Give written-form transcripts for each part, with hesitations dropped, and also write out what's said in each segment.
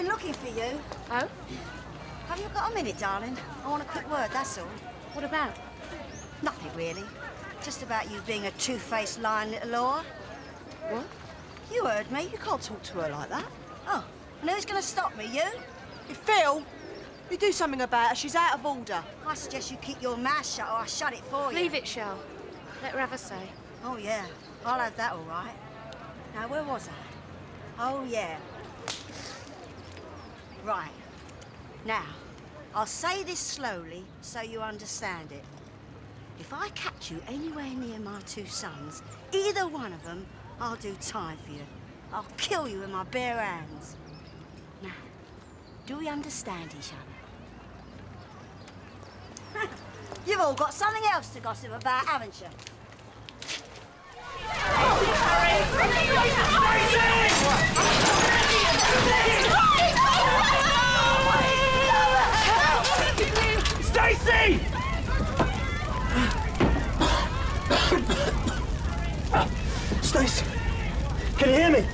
been looking for you. Oh? Have you got a minute, darling? I want a quick word, that's all. What about? Nothing, really. Just about you being a two-faced, lying little whore. What? You heard me. You can't talk to her like that. Oh, and who's going to stop me, you? Hey, Phil, you do something about her. She's out of order. I suggest you keep your mouth shut or I'll shut it for you. Leave it, Shell. Let her have a say. Oh, yeah. I'll have that all right. Now, where was I? Oh, yeah. Right. Now, I'll say this slowly so you understand it. If I catch you anywhere near my two sons, either one of them, I'll do time for you. I'll kill you with my bare hands. Now, do we understand each other? You've all got something else to gossip about, haven't you? Stacey! Stacey, can you hear me?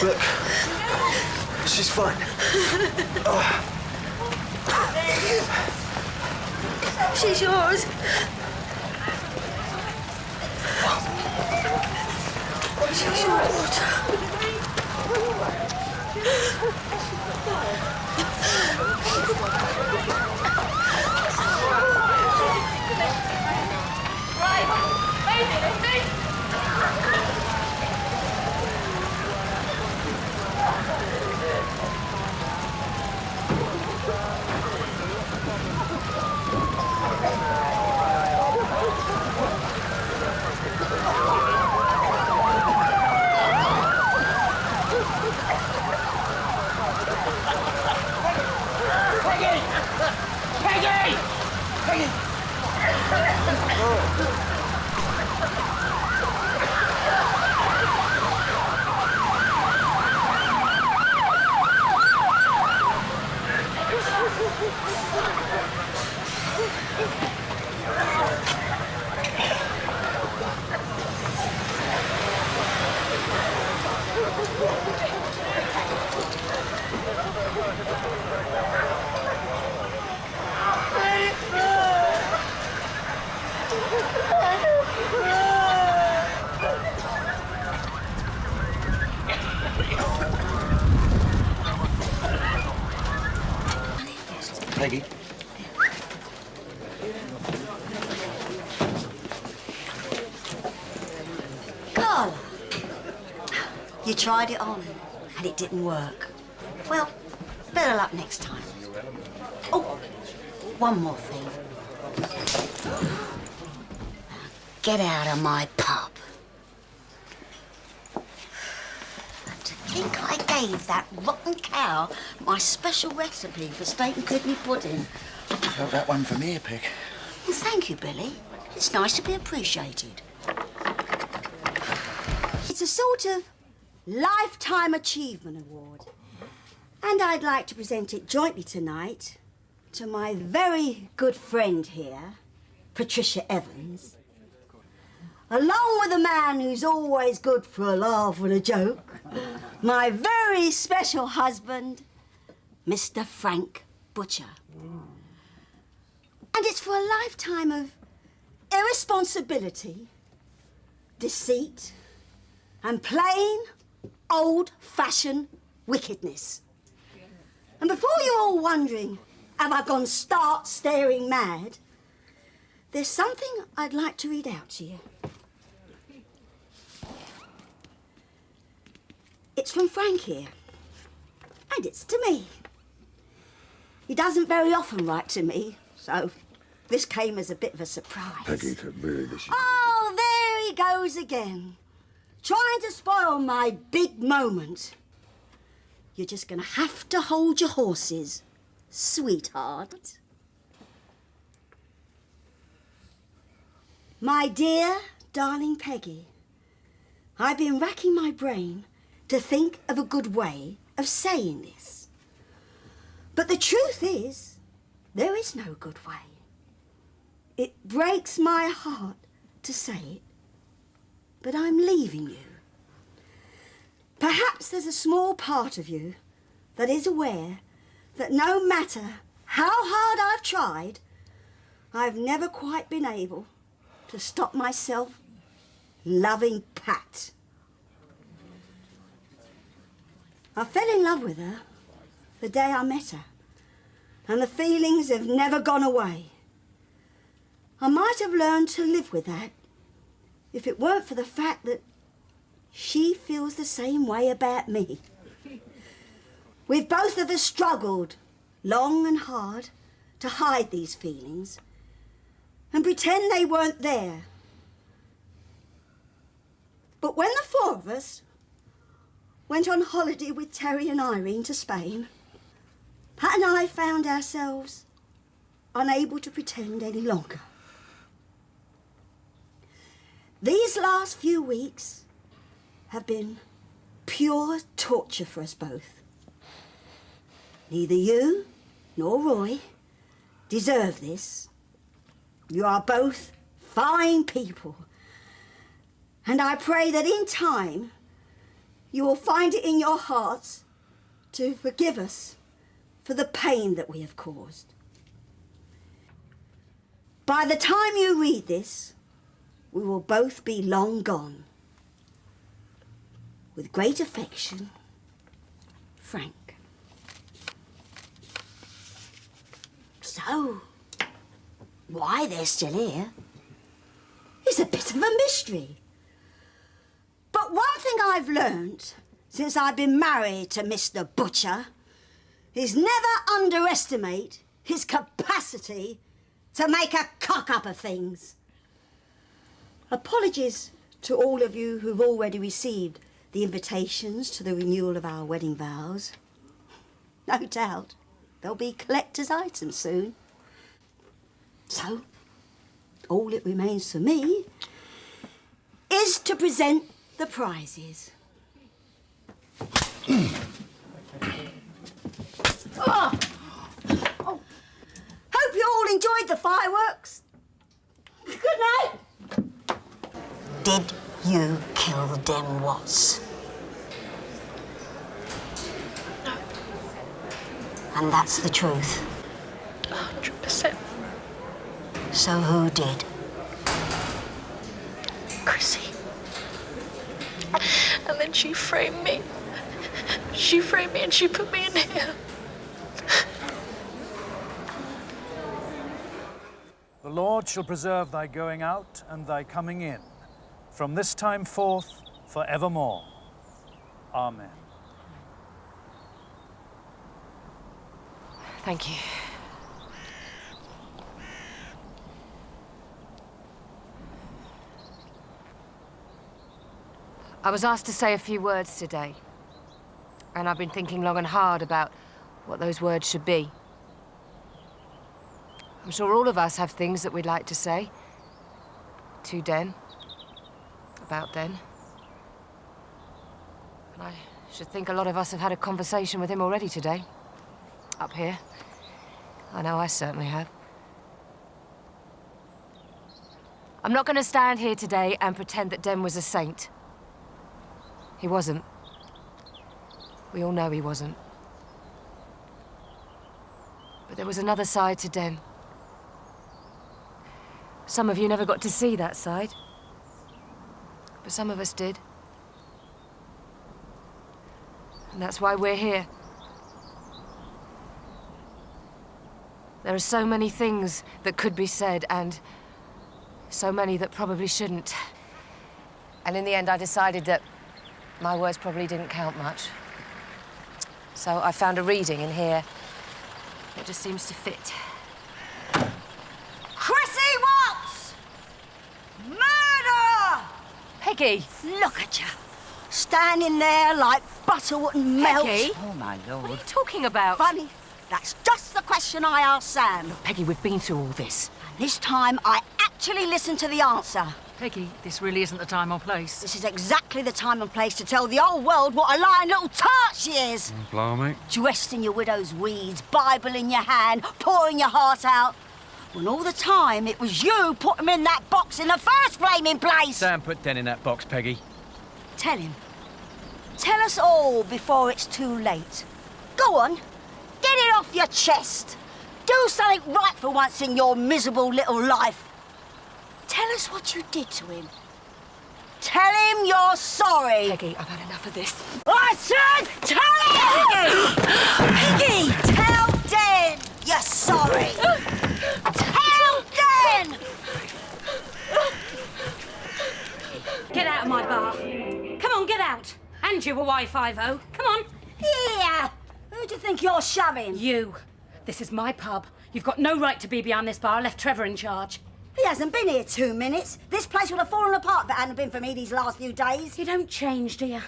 Look, she's fine. She's yours. She's your daughter. Peggy. Carla, you tried it on and it didn't work. Well, better luck next time. Oh, one more thing. Get out of my pub. And to think I gave that rotten cow my special recipe for steak and kidney pudding. Felt that one from here, Peg. Well, thank you, Billy. It's nice to be appreciated. It's a sort of Lifetime Achievement Award. And I'd like to present it jointly tonight to my very good friend here, Patricia Evans, along with a man who's always good for a laugh and a joke, my very special husband, Mr. Frank Butcher. And it's for a lifetime of irresponsibility, deceit, and plain old-fashioned wickedness. And before you're all wondering, have I gone stark staring mad, there's something I'd like to read out to you. It's from Frank here, and it's to me. He doesn't very often write to me, so this came as a bit of a surprise. Peggy, really, this is... Oh, there he goes again, trying to spoil my big moment. You're just going to have to hold your horses, sweetheart. My dear, darling Peggy, I've been racking my brain to think of a good way of saying this. But the truth is, there is no good way. It breaks my heart to say it, but I'm leaving you. Perhaps there's a small part of you that is aware that no matter how hard I've tried, I've never quite been able to stop myself loving Pat. I fell in love with her the day I met her, and the feelings have never gone away. I might have learned to live with that if it weren't for the fact that she feels the same way about me. We've both of us struggled long and hard to hide these feelings and pretend they weren't there. But when the four of us went on holiday with Terry and Irene to Spain, Pat and I found ourselves unable to pretend any longer. These last few weeks have been pure torture for us both. Neither you nor Roy deserve this. You are both fine people, and I pray that in time you will find it in your hearts to forgive us for the pain that we have caused. By the time you read this, we will both be long gone. With great affection, Frank. So, why they're still here is a bit of a mystery. But one thing I've learned since I've been married to Mr. Butcher is never underestimate his capacity to make a cock-up of things. Apologies to all of you who've already received the invitations to the renewal of our wedding vows. No doubt they'll be collector's items soon. So, all it remains for me is to present the prizes. Oh. Hope you all enjoyed the fireworks. Good night. Did you kill them Watts? No. And that's the truth. 100%. So who did? Chrissy. And then she framed me. She framed me and she put me in here. The Lord shall preserve thy going out and thy coming in, from this time forth for evermore. Amen. Thank you. I was asked to say a few words today, and I've been thinking long and hard about what those words should be. I'm sure all of us have things that we'd like to say to Den, about Den. And I should think a lot of us have had a conversation with him already today, up here. I know I certainly have. I'm not going to stand here today and pretend that Den was a saint. He wasn't. We all know he wasn't. But there was another side to Den. Some of you never got to see that side. But some of us did. And that's why we're here. There are so many things that could be said, and so many that probably shouldn't. And in the end, I decided that my words probably didn't count much. So I found a reading in here that just seems to fit. Chrissy Watts! Murderer! Peggy! Look at you, standing there like butter wouldn't melt. Peggy? Oh, my lord. What are you talking about? Funny, that's just the question I asked Sam. Peggy, we've been through all this. And this time I actually listened to the answer. Peggy, this really isn't the time or place. This is exactly the time and place to tell the whole world what a lying little tart she is. Blimey. Dressed in your widow's weeds, Bible in your hand, pouring your heart out. When all the time it was you put him in that box in the first flaming place. Sam put Den in that box, Peggy. Tell him. Tell us all before it's too late. Go on. Get it off your chest. Do something right for once in your miserable little life. Tell us what you did to him. Tell him you're sorry. Peggy, I've had enough of this. I said tell him! Peggy! Tell Den you're sorry. Tell Den! Get out of my bar. Come on, get out. And you a Y50. Come on. Here! Who do you think you're shoving? You. This is my pub. You've got no right to be behind this bar. I left Trevor in charge. He hasn't been here 2 minutes. This place would have fallen apart if it hadn't been for me these last few days. You don't change, do you?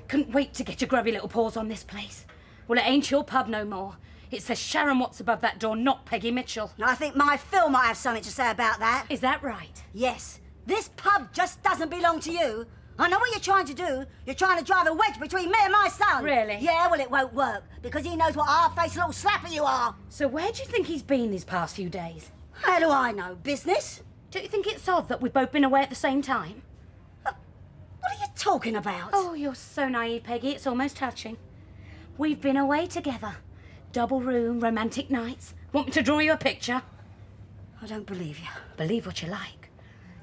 Couldn't wait to get your grubby little paws on this place. Well, it ain't your pub no more. It says Sharon Watts above that door, not Peggy Mitchell. I think my Phil might have something to say about that. Is that right? Yes. This pub just doesn't belong to you. I know what you're trying to do. You're trying to drive a wedge between me and my son. Really? Yeah, well, it won't work, because he knows what a half-faced little slapper you are. So where do you think he's been these past few days? How do I know? Business? Don't you think it's odd that we've both been away at the same time? What are you talking about? Oh, you're so naive, Peggy. It's almost touching. We've been away together. Double room, romantic nights. Want me to draw you a picture? I don't believe you. Believe what you like.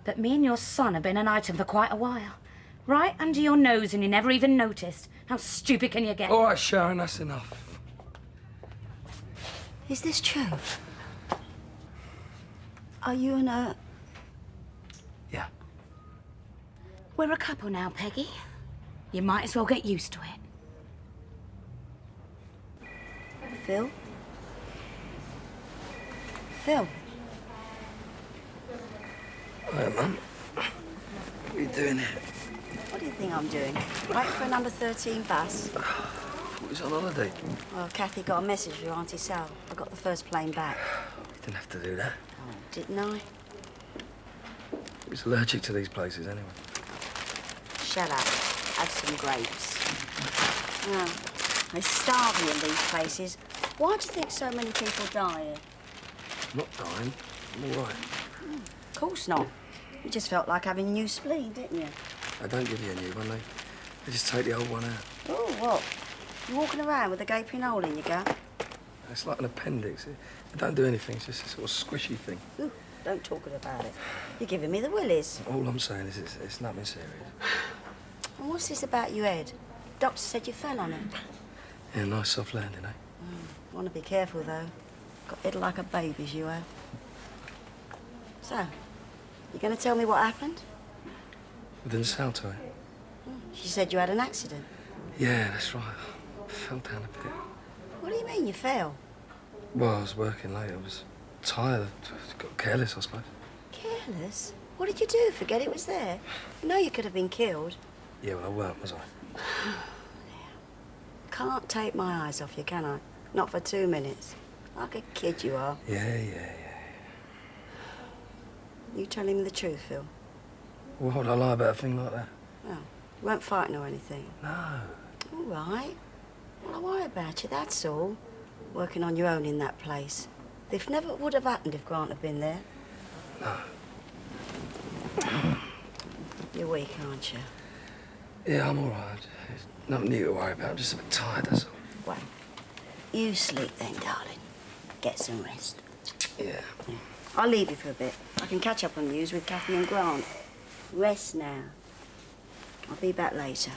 But me and your son have been an item for quite a while. Right under your nose and you never even noticed. How stupid can you get? All right, Sharon, that's enough. Is this true? Are you and her... Yeah. We're a couple now, Peggy. You might as well get used to it. Phil? Phil? Hi, Mum. What are you doing here? What do you think I'm doing? Waiting for a number 13 bus? I thought he was on holiday. Well, Kathy got a message from Auntie Sal. I got the first plane back. You didn't have to do that. Oh, didn't I? He was allergic to these places anyway. Shut up. Have some grapes. Now, they starve you in these places. Why do you think so many people die here? I'm not dying. I'm all right. Of course not. You just felt like having a new spleen, didn't you? They don't give you a new one. They just take the old one out. Oh, what? You walking around with a gaping hole in your gut? It's like an appendix. It don't do anything. It's just a sort of squishy thing. Ooh, don't talk about it. You're giving me the willies. All I'm saying is it's nothing serious. And what's this about your head? Doctor said you fell on it. Yeah, nice soft landing, eh? Want to be careful, though. Got head like a baby's, you have. So, you going to tell me what happened? With the sail tie. She said you had an accident. Yeah, that's right. I fell down a pit. What do you mean you fell? Well, I was working late. I was tired. I got careless, I suppose. Careless? What did you do? Forget it was there? You know you could have been killed. Yeah, well, I weren't, was I? Can't take my eyes off you, can I? Not for 2 minutes. Like a kid you are. Yeah. You telling me the truth, Phil? Why would I lie about a thing like that? Well, you weren't fighting or anything. No. All right. Well, I worry about you, that's all. Working on your own in that place. This never would have happened if Grant had been there. No. You're weak, aren't you? Yeah, I'm all right. There's nothing new to worry about. I'm just a bit tired, that's all. Well, you sleep then, darling. Get some rest. Yeah. I'll leave you for a bit. I can catch up on news with Kathy and Grant. Rest now. I'll be back later.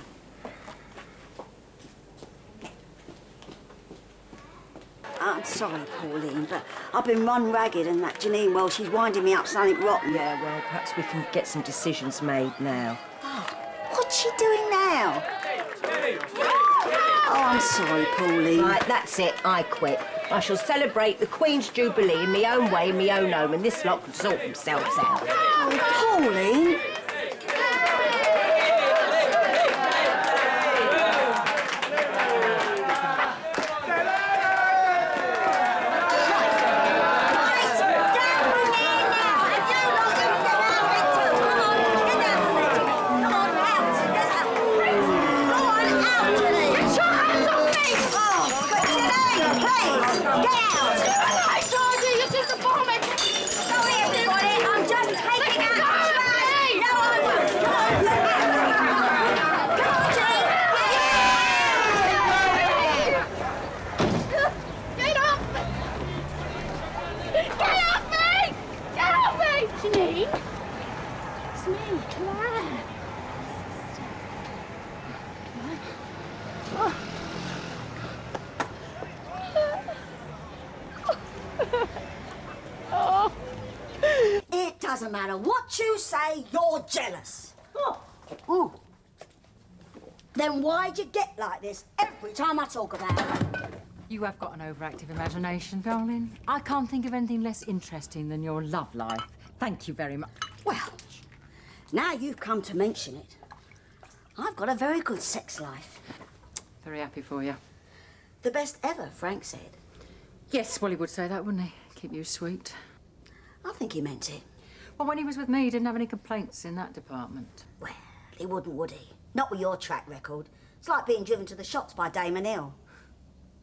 I'm sorry, Pauline, but I've been run ragged and that Janine, well, she's winding me up something rotten. Yeah, well, perhaps we can get some decisions made now. What's she doing now? Oh, I'm sorry, Pauline. Right, that's it. I quit. I shall celebrate the Queen's Jubilee in my own way, in my own home, and this lot can sort themselves out. Oh, Pauline. It doesn't matter what you say, you're jealous. Oh. Then why'd you get like this every time I talk about it? You have got an overactive imagination, darling. I can't think of anything less interesting than your love life. Thank you very much. Well, now you've come to mention it, I've got a very good sex life. Very happy for you. The best ever, Frank said. Yes, well, he would say that, wouldn't he? Keep you sweet. I think he meant it. Well, when he was with me, he didn't have any complaints in that department. Well, he wouldn't, would he? Not with your track record. It's like being driven to the shops by Damon Hill.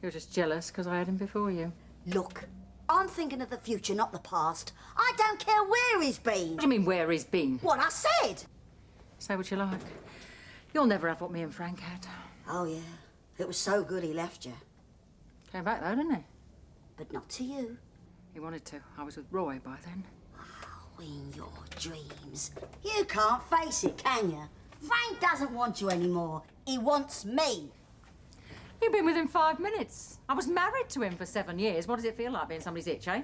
You're just jealous because I had him before you. Look, I'm thinking of the future, not the past. I don't care where he's been. What do you mean, where he's been? What I said. Say what you like. You'll never have what me and Frank had. Oh, yeah. It was so good he left you. Came back, though, didn't he? But not to you. He wanted to. I was with Roy by then. Oh, in your dreams. You can't face it, can you? Frank doesn't want you anymore. He wants me. You've been with him 5 minutes. I was married to him for 7 years. What does it feel like being somebody's itch, eh?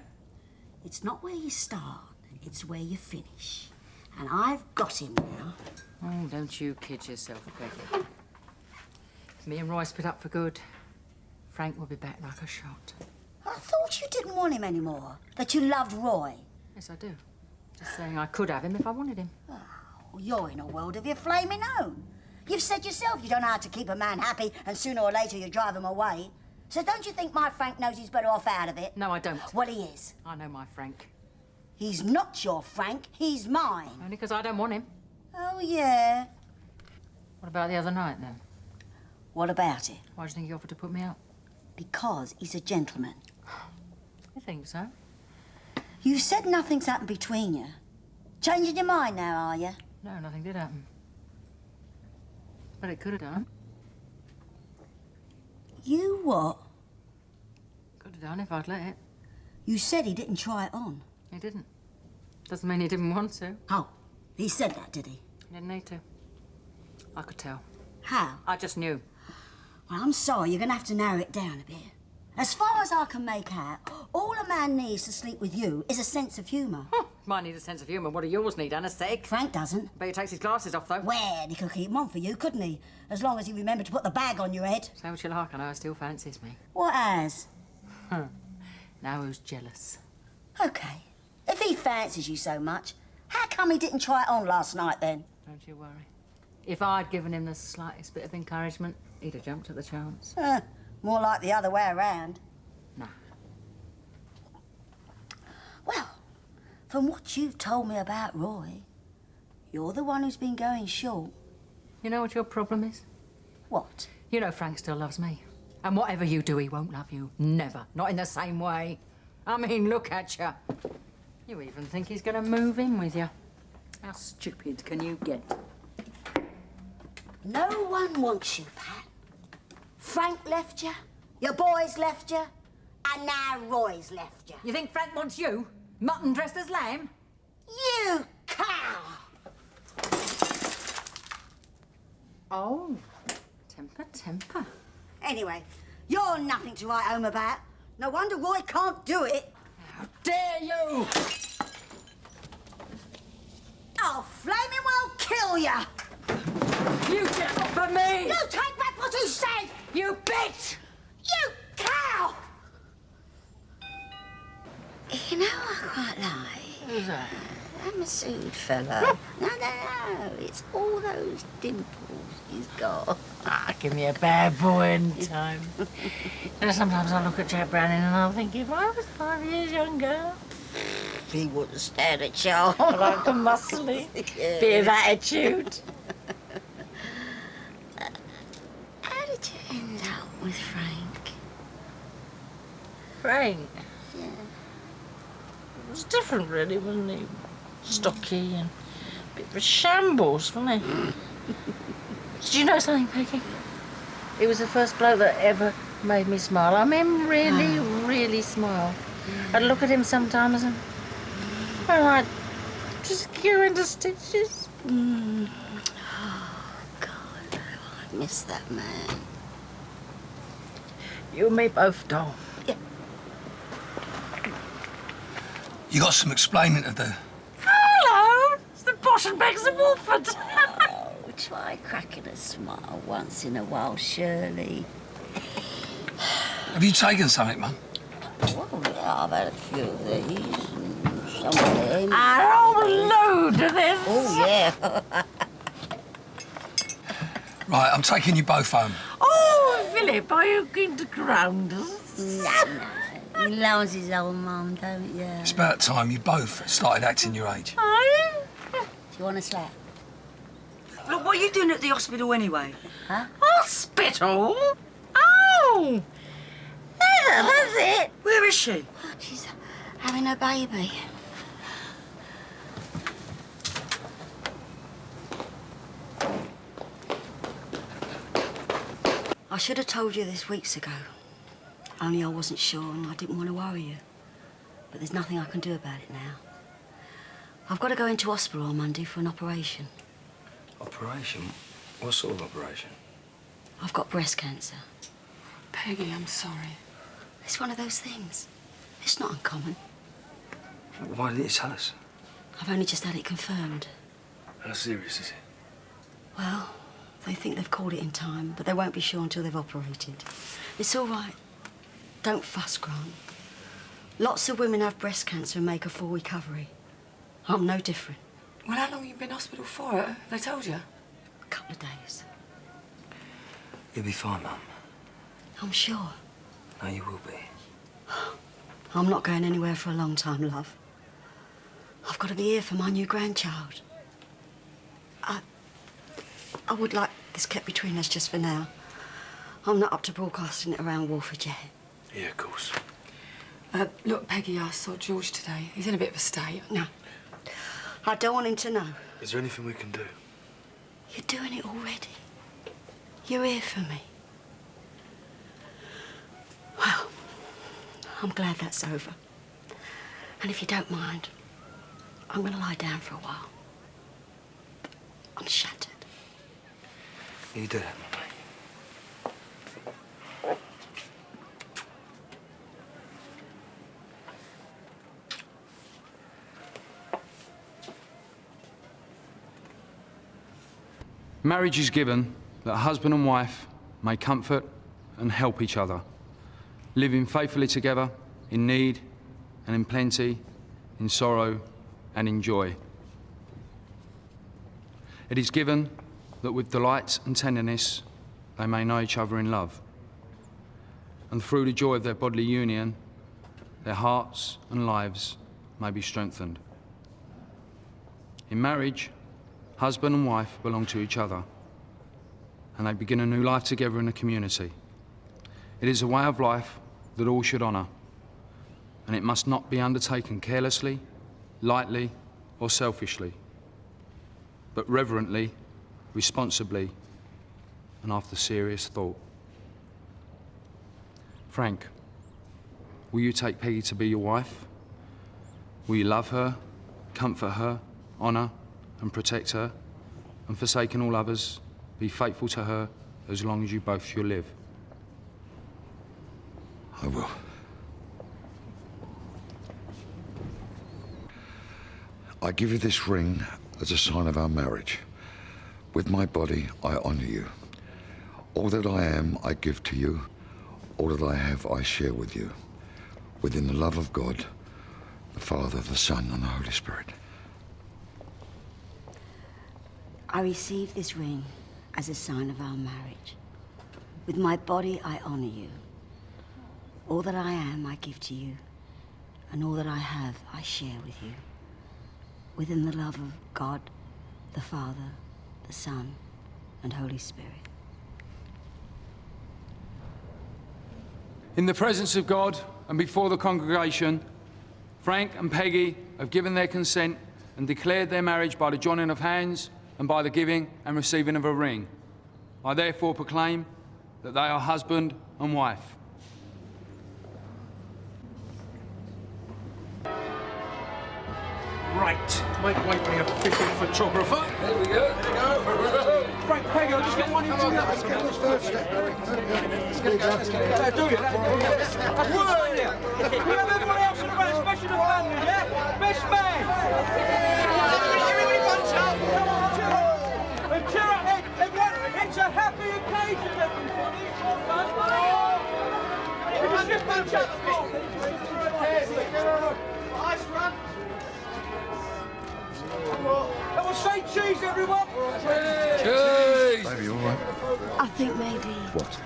It's not where you start, it's where you finish. And I've got him now. Oh, don't you kid yourself, Peggy. If me and Roy split up for good, Frank will be back like a shot. I thought you didn't want him anymore, that you loved Roy. Yes, I do. Just saying I could have him if I wanted him. Oh, you're in a world of your flaming own. You've said yourself you don't know how to keep a man happy and sooner or later you drive him away. So don't you think my Frank knows he's better off out of it? No, I don't. Well, he is. I know my Frank. He's not your Frank, he's mine. Only because I don't want him. Oh, yeah. What about the other night, then? What about it? Why do you think he offered to put me up? Because he's a gentleman. You think so? You said nothing's happened between you. Changing your mind now, are you? No, nothing did happen. But it could have done. You what? Could have done if I'd let it. You said he didn't try it on. He didn't. Doesn't mean he didn't want to. Oh, he said that, did he? He didn't need to. I could tell. How? I just knew. Well, I'm sorry, you're going to have to narrow it down a bit. As far as I can make out, all a man needs to sleep with you is a sense of humour. Huh. Mine need a sense of humour. What do yours need? Anaesthetic? Frank doesn't. Bet he takes his glasses off, though. Well, he could keep them on for you, couldn't he? As long as he remembered to put the bag on your head. Say what you like, I know he still fancies me. What has? Now who's jealous? OK. If he fancies you so much, how come he didn't try it on last night, then? Don't you worry. If I'd given him the slightest bit of encouragement, he'd have jumped at the chance. More like the other way around. Nah. Well, from what you've told me about Roy, you're the one who's been going short. You know what your problem is? What? You know Frank still loves me. And whatever you do, he won't love you. Never. Not in the same way. I mean, look at you. You even think he's going to move in with you. How stupid can you get? No one wants you, Pat. Frank left you, your boys left you, and now Roy's left you. You think Frank wants you? Mutton dressed as lamb? You cow! Oh. Temper, temper. Anyway, you're nothing to write home about. No wonder Roy can't do it. How dare you! I'll flaming well kill ya! You get off of me! You take back what you said! You bitch! You cow! You know what I quite like? Who's that? That Masood fella. No, it's all those dimples he's got. Ah, give me a bad boy in time. You know, sometimes I look at Jack Browning and I think if I was 5 years younger, He wouldn't stand a chance. like a muscly bit of attitude. How did you end up with Frank? Frank? Yeah. It was different, really, wasn't he? Stocky and a bit of a shambles, wasn't he? Did you know something, Peggy? He was the first bloke that ever made me smile. I mean, really, really smile. I'd look at him sometimes and I'd just go into stitches. Oh, God, I miss that man. You and me both, doll. Yeah. You got some explaining to do. Hello! It's the Bosh and Beggs of Walford. Oh, try cracking a smile once in a while, Shirley. Have you taken something, Mum? Well, yeah, I've had a few of these and some of them. A whole load of this. Oh, yeah. Right, I'm taking you both home. Oh, Philip, are you going to ground us? No, he loves his old mum, don't you? It's about time you both started acting your age. Are you? Do you want a slap? Look, what are you doing at the hospital anyway? Huh? Hospital? Oh! Yeah, that's it. Where is she? She's having a baby. I should have told you this weeks ago. Only I wasn't sure and I didn't want to worry you. But there's nothing I can do about it now. I've got to go into hospital on Monday for an operation. Operation? What sort of operation? I've got breast cancer. Peggy, I'm sorry. It's one of those things. It's not uncommon. Why didn't you tell us? I've only just had it confirmed. How serious is it? Well, they think they've called it in time, but they won't be sure until they've operated. It's all right. Don't fuss, Grant. Lots of women have breast cancer and make a full recovery. I'm no different. Well, how long have you been in hospital for? They told you? A couple of days. You'll be fine, Mum. I'm sure. No, you will be. I'm not going anywhere for a long time, love. I've got to be here for my new grandchild. I would like this kept between us just for now. I'm not up to broadcasting it around Walford yet. Yeah, of course. Look, Peggy, I saw George today. He's in a bit of a state. No. I don't want him to know. Is there anything we can do? You're doing it already. You're here for me. Well, I'm glad that's over. And if you don't mind, I'm going to lie down for a while. I'm shattered. You do that, Mum. Marriage is given that husband and wife may comfort and help each other, living faithfully together in need and in plenty, in sorrow and in joy. It is given that with delight and tenderness they may know each other in love, and through the joy of their bodily union, their hearts and lives may be strengthened. In marriage, husband and wife belong to each other, and they begin a new life together in a community. It is a way of life that all should honour, and it must not be undertaken carelessly, lightly, or selfishly, but reverently, responsibly, and after serious thought. Frank, will you take Peggy to be your wife? Will you love her, comfort her, honour and protect her, and forsaking all others, be faithful to her as long as you both shall live? I will. I give you this ring as a sign of our marriage. With my body, I honor you. All that I am, I give to you. All that I have, I share with you. Within the love of God, the Father, the Son, and the Holy Spirit. I receive this ring as a sign of our marriage. With my body, I honor you. All that I am, I give to you. And all that I have, I share with you. Within the love of God, the Father, the Son, and Holy Spirit. In the presence of God and before the congregation, Frank and Peggy have given their consent and declared their marriage by the joining of hands and by the giving and receiving of a ring. I therefore proclaim that they are husband and wife. Right, make way for the official photographer. There we go. There we go. Frank, Peggy, I'll just get one of you two. Let's get this first. Let's get it go. Do it. That's word here. We have everyone else in the room, especially the family, yeah? Best man. Everybody bunch up. Come on, cheer up. And cheer up, everyone. It's a happy occasion, everybody. Can you just bunch up a bit? Nice run. Come on, say cheese, everyone! Cheese! Baby, all right? I think maybe... What?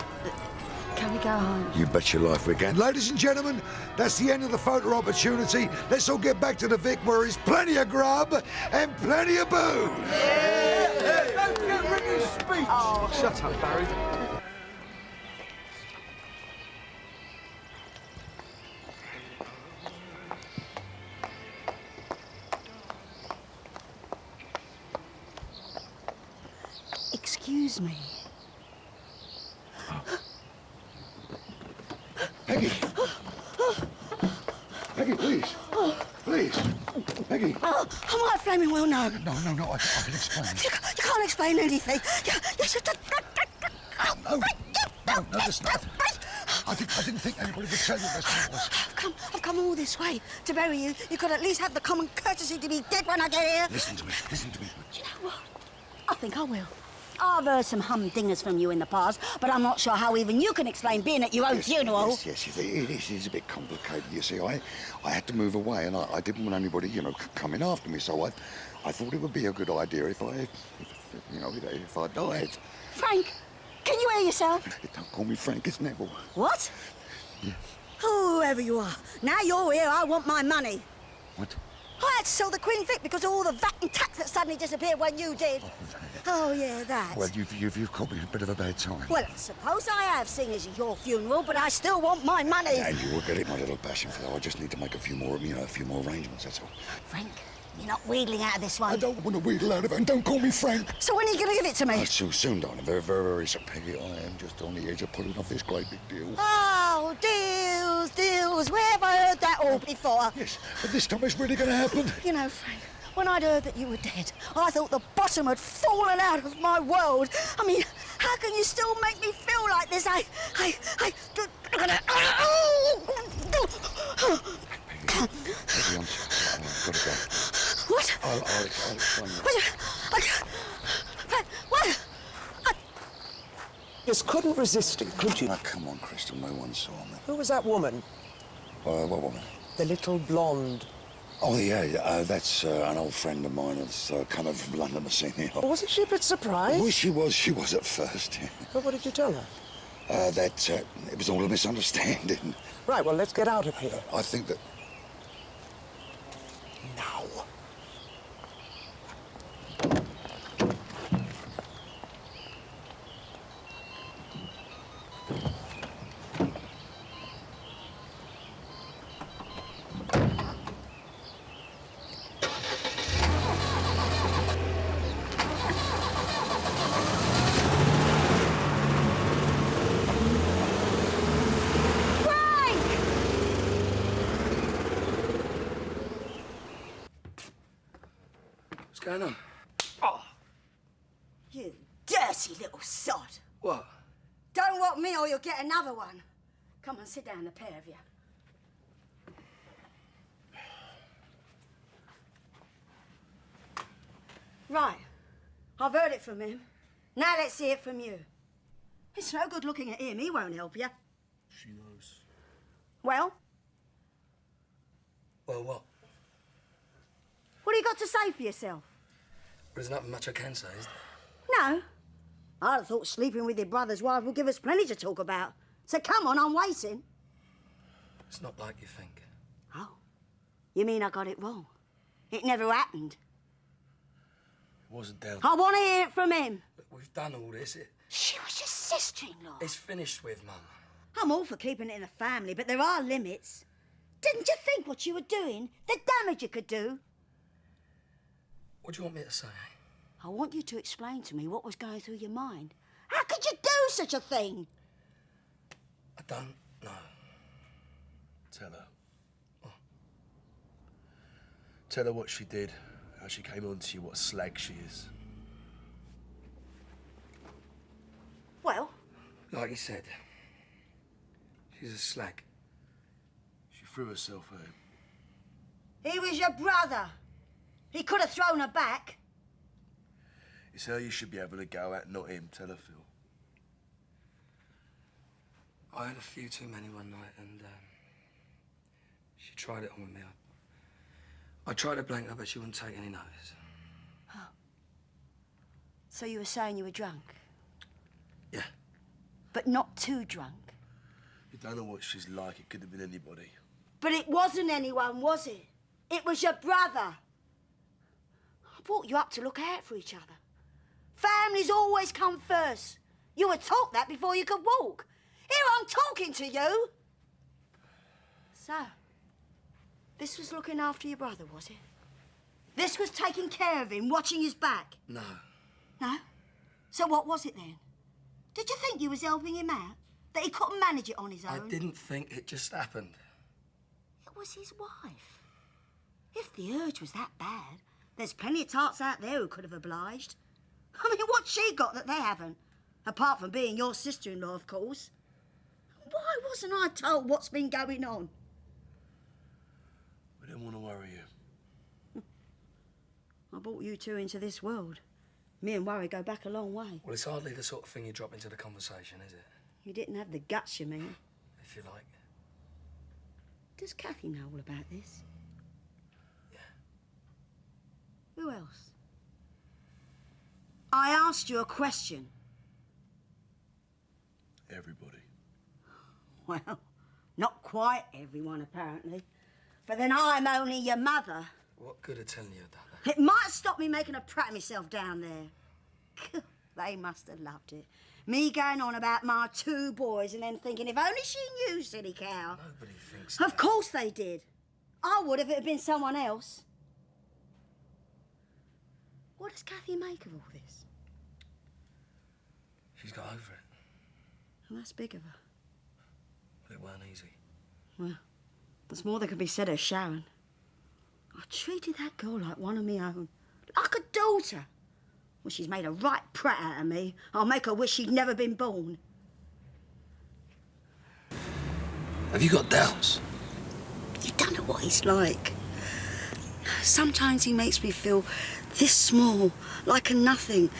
Can we go home? You bet your life we can. Ladies and gentlemen, that's the end of the photo opportunity. Let's all get back to the Vic where there's plenty of grub and plenty of booze. Don't get rid of speech! Oh, shut up, Barry. Excuse me. Peggy! Peggy, please! Please! Peggy! Oh, am I flaming well? No. No, I can explain. You can't explain anything. You should... No, listen. I didn't think anybody would tell you this was. I've come all this way to bury you. You could at least have the common courtesy to be dead when I get here. Listen to me. Do you know what? I think I will. I've heard some humdingers from you in the past, but I'm not sure how even you can explain being at your own funeral. Yes, it is a bit complicated. You see, I had to move away, and I didn't want anybody, coming after me. So I thought it would be a good idea if I died. Frank, can you hear yourself? Don't call me Frank. It's Neville. What? Yeah. Whoever you are, now you're here. I want my money. What? I had to sell the Queen Vic because of all the VAT and tax that suddenly disappeared when you did. Oh, yeah, that. Well, you've caught me a bit of a bad time. Well, I suppose I have, seeing as it's your funeral, but I still want my money. And you will get it, my little passion for that. I just need to make a few more arrangements, that's all. Frank, you're not wheedling out of this one. I don't want to wheedle out of it, and don't call me Frank. So when are you going to give it to me? Oh, soon, darling. Very, very, very soon. Peggy, I am just on the edge of pulling off this great big deal. Oh, deals. Where have I heard that all before? Yes, but this time it's really going to happen. You know, Frank, when I'd heard that you were dead, I thought the bottom had fallen out of my world. I mean, how can you still make me feel like this? Peggy, I'm sorry. I've got to go. What? I'll explain. What? Just couldn't resist it, could you? Oh, come on, Crystal. No one saw me. Who was that woman? What woman? The little blonde. Oh, yeah. That's an old friend of mine that's come over from London to see me. Oh, wasn't she a bit surprised? Well, she was at first. Yeah. Well, what did you tell her? That it was all a misunderstanding. Right, well, let's get out of here. I think that... Now. What's going on? You dirty little sod. What? Don't want me or you'll get another one. Come on, sit down, the pair of you. Right. I've heard it from him. Now let's hear it from you. It's no good looking at him. He won't help you. She knows. Well? Well, what? What have you got to say for yourself? There's nothing much I can say, is there? No. I'd have thought sleeping with your brother's wife will give us plenty to talk about. So come on, I'm waiting. It's not like you think. Oh. You mean I got it wrong? It never happened? It wasn't down. I want to hear it from him. But we've done all this. She was your sister-in-law. It's finished with, Mum. I'm all for keeping it in the family, but there are limits. Didn't you think what you were doing? The damage you could do? What do you want me to say? I want you to explain to me what was going through your mind. How could you do such a thing? I don't know. Tell her. Oh. Tell her what she did, how she came on to you, what a slag she is. Well? Like you said, she's a slag. She threw herself at him. He was your brother. He could have thrown her back. It's her you should be having a go at, not him. Tell her, Phil. I had a few too many one night, and she tried it on with me. I tried to blank her, but she wouldn't take any notice. Oh. So you were saying you were drunk? Yeah. But not too drunk? You don't know what she's like. It could have been anybody. But it wasn't anyone, was it? It was your brother. I brought you up to look out for each other. Families always come first. You were taught that before you could walk. Here I'm talking to you. So, this was looking after your brother, was it? This was taking care of him, watching his back? No. No? So what was it then? Did you think you was helping him out? That he couldn't manage it on his own? I didn't think, it just happened. It was his wife. If the urge was that bad, there's plenty of tarts out there who could have obliged. I mean, what's she got that they haven't? Apart from being your sister-in-law, of course. Why wasn't I told what's been going on? We didn't want to worry you. I brought you two into this world. Me and Worry go back a long way. Well, it's hardly the sort of thing you drop into the conversation, is it? You didn't have the guts, you mean? If you like. Does Kathy know all about this? Yeah. Who else? I asked you a question. Everybody. Well, not quite everyone, apparently. But then I'm only your mother. What good of telling you that? It might stop me making a prat of myself down there. They must have loved it. Me going on about my two boys and then thinking, if only she knew, silly cow. Nobody thinks Of course they did. I would if it had been someone else. What does Kathy make of all this? She's got over it. Well, that's big of her. But it weren't easy. Well, there's more that could be said of Sharon. I treated that girl like one of my own. Like a daughter. Well, she's made a right prat out of me. I'll make her wish she'd never been born. Have you got doubts? You don't know what he's like. Sometimes he makes me feel this small, like a nothing.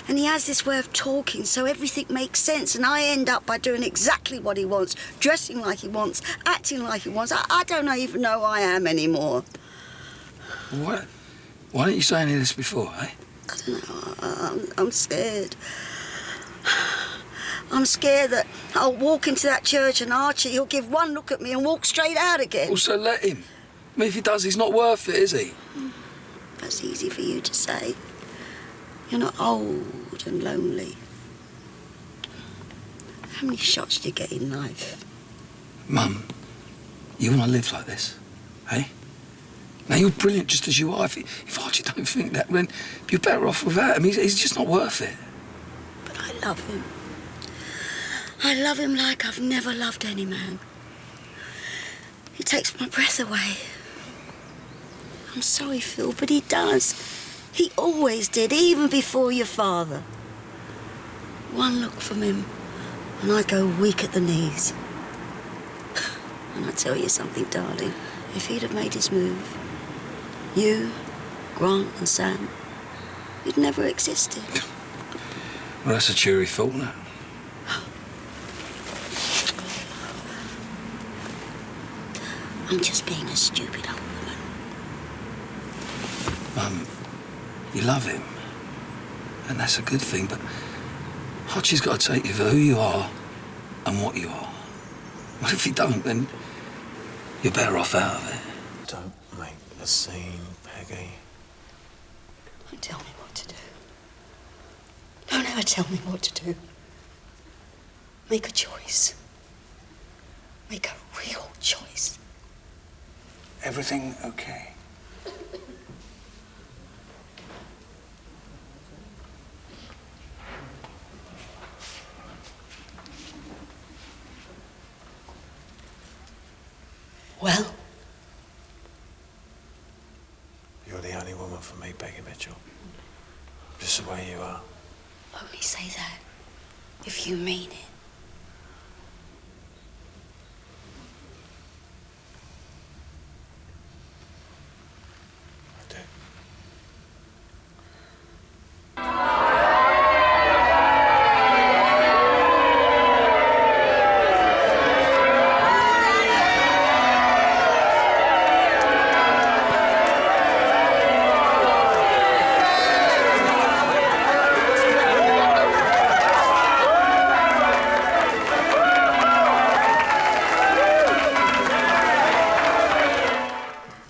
And he has this way of talking, so everything makes sense, and I end up by doing exactly what he wants, dressing like he wants, acting like he wants. I don't even know who I am anymore. Why didn't you say any of this before, eh? I don't know. I'm scared. I'm scared that I'll walk into that church and Archie, he'll give one look at me and walk straight out again. Also, let him. I mean, if he does, he's not worth it, is he? That's easy for you to say. You're not old and lonely. How many shots do you get in life? Mum, you want to live like this, eh? Now, you're brilliant just as you are. If Archie don't think that, then you're better off without him. He's just not worth it. But I love him. I love him like I've never loved any man. He takes my breath away. I'm sorry, Phil, but he does. He always did, even before your father. One look from him, and I go weak at the knees. And I tell you something, darling, if he'd have made his move, you, Grant and Sam, You'd never existed. Well, that's a cheery thought, no? I'm just being a stupid old woman. You love him. And that's a good thing, but Hutchie's got to take you for who you are and what you are. Well, if you don't, then you're better off out of it. Don't make a scene, Peggy. Don't tell me what to do. Don't ever tell me what to do. Make a choice. Make a real choice. Everything okay? Well? You're the only woman for me, Peggy Mitchell. Just the way you are. Only say that if you mean it.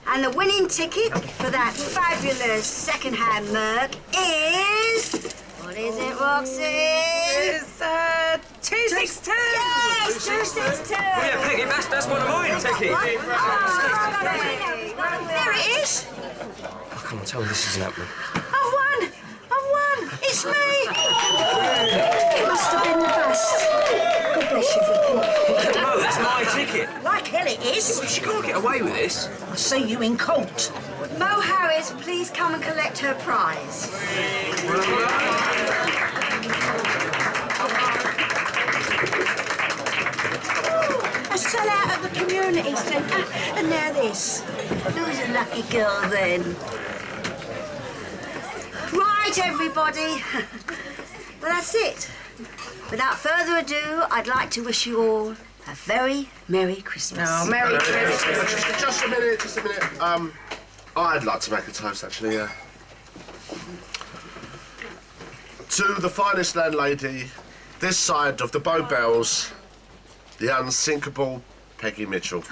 And the winning ticket for that fabulous second-hand Merc is... What is it, Roxy? It's 262. Yes, 262. Yeah, Peggy, that's one of mine, ticket. There it is. Oh, come on, tell me this isn't happening. I've won. It's me. It must have been the best. God bless you, Vicky. No, that's my ticket. Like hell it is. She can't get away with this. I'll see you in court. Mo Harris, please come and collect her prize. A sellout at the community centre, and now this. Who's a lucky girl then? Right, everybody. Well, that's it. Without further ado, I'd like to wish you all a very Merry Christmas. Oh, Merry Christmas. Just a minute. I'd like to make a toast, actually, yeah. To the finest landlady this side of the Bow Bells, the unsinkable Peggy Mitchell.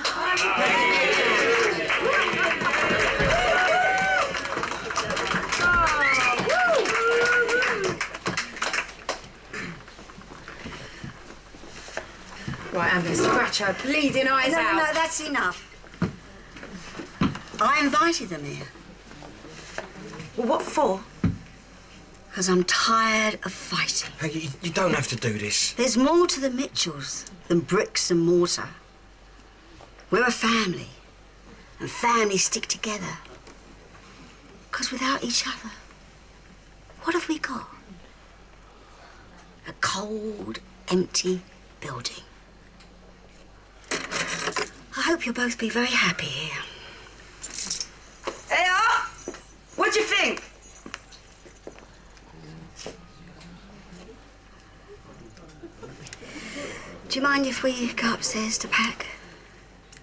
Right, I'm going to scratch her bleeding eyes out. No, that's enough. I invited them here. Well, what for? Because I'm tired of fighting. Peggy, you don't have to do this. There's more to the Mitchells than bricks and mortar. We're a family, and families stick together. Because without each other, what have we got? A cold, empty building. I hope you'll both be very happy here. Hey, what do you think? Do you mind if we go upstairs to pack?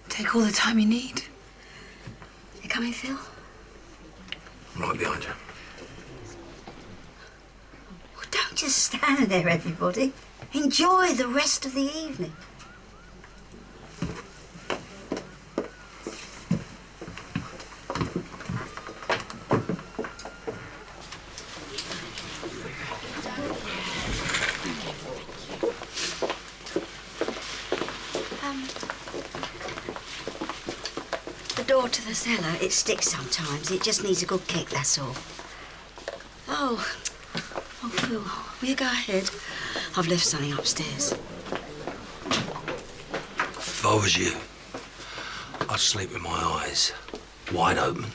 Take all the time you need. You coming, Phil? I'm right behind you. Well, don't just stand there, everybody. Enjoy the rest of the evening. The door to the cellar, it sticks sometimes. It just needs a good kick, that's all. Oh, Phil, will you go ahead? I've left something upstairs. If I was you, I'd sleep with my eyes wide open.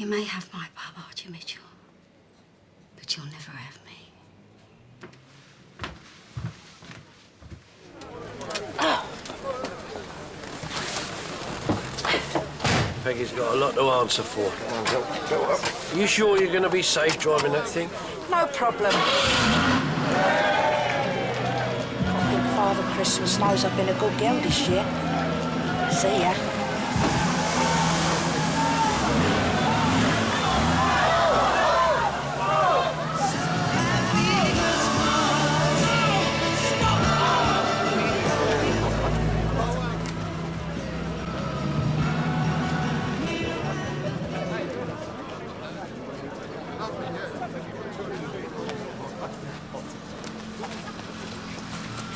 You may have my pub, Archie Mitchell, but you'll never have me. Peggy's got a lot to answer for. Come on, go up. You sure you're going to be safe driving that thing? No problem. I think Father Christmas knows I've been a good girl this year. See ya.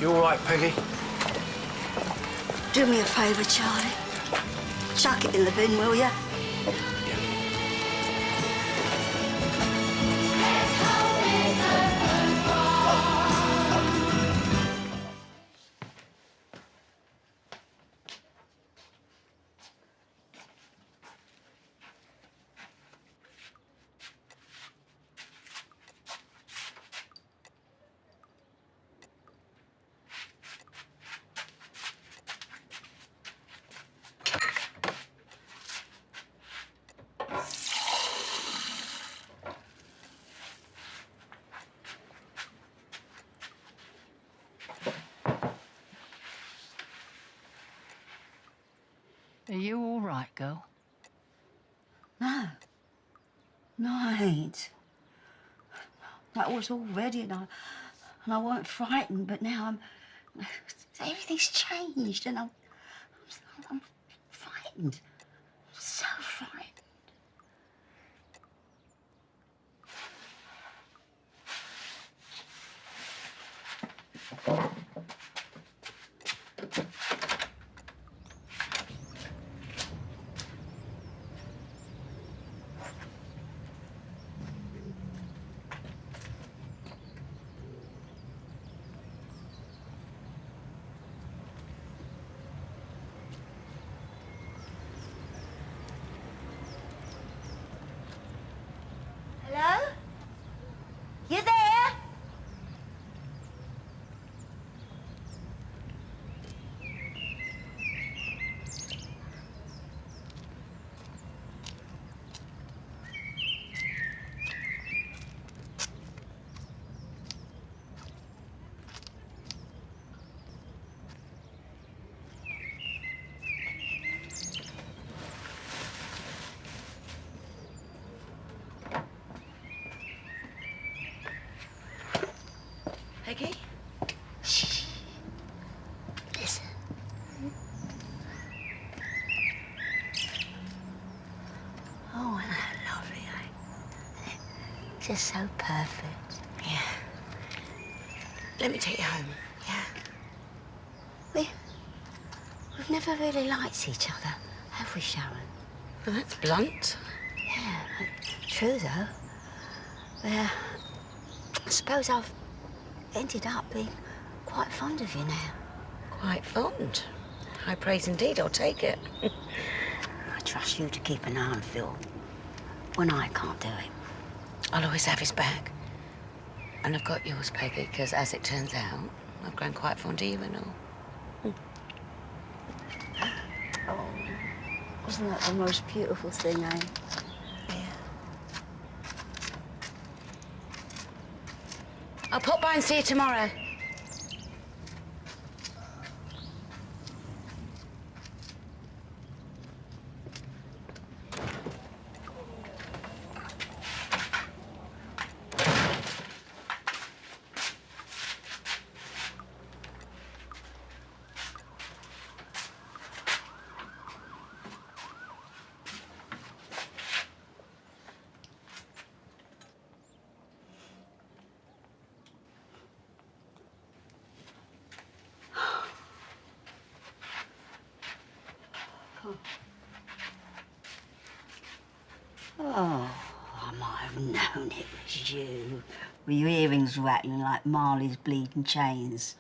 You all right, Peggy? Do me a favour, Charlie. Chuck it in the bin, will ya? Are you all right, girl? No. No, I ain't. That was all ready and I weren't frightened, but now everything's changed and I'm frightened. So frightened. Hello? You there? Peggy? Shh. Listen. Oh, isn't that lovely, eh? Just so perfect. Yeah. Let me take you home, yeah? We've never really liked each other, have we, Sharon? Well, that's blunt. Yeah, true, though. Well, I suppose I've ended up being quite fond of you now. Quite fond. High praise indeed, I'll take it. I trust you to keep an eye on Phil when I can't do it. I'll always have his back. And I've got yours, Peggy, because as it turns out, I've grown quite fond of you and all. Oh, wasn't that the most beautiful thing, eh? I'll pop by and see you tomorrow. Oh, I might have known it was you. With your earrings rattling like Marley's bleeding chains.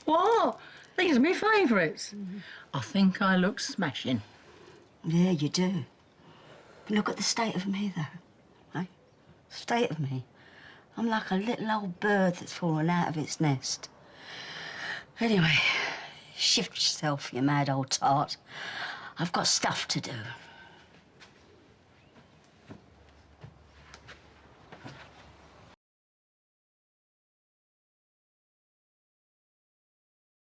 What? These are my favourites. I think I look smashing. Yeah, you do. But look at the state of me, though. Eh? State of me. I'm like a little old bird that's fallen out of its nest. Anyway, shift yourself, you mad old tart. I've got stuff to do.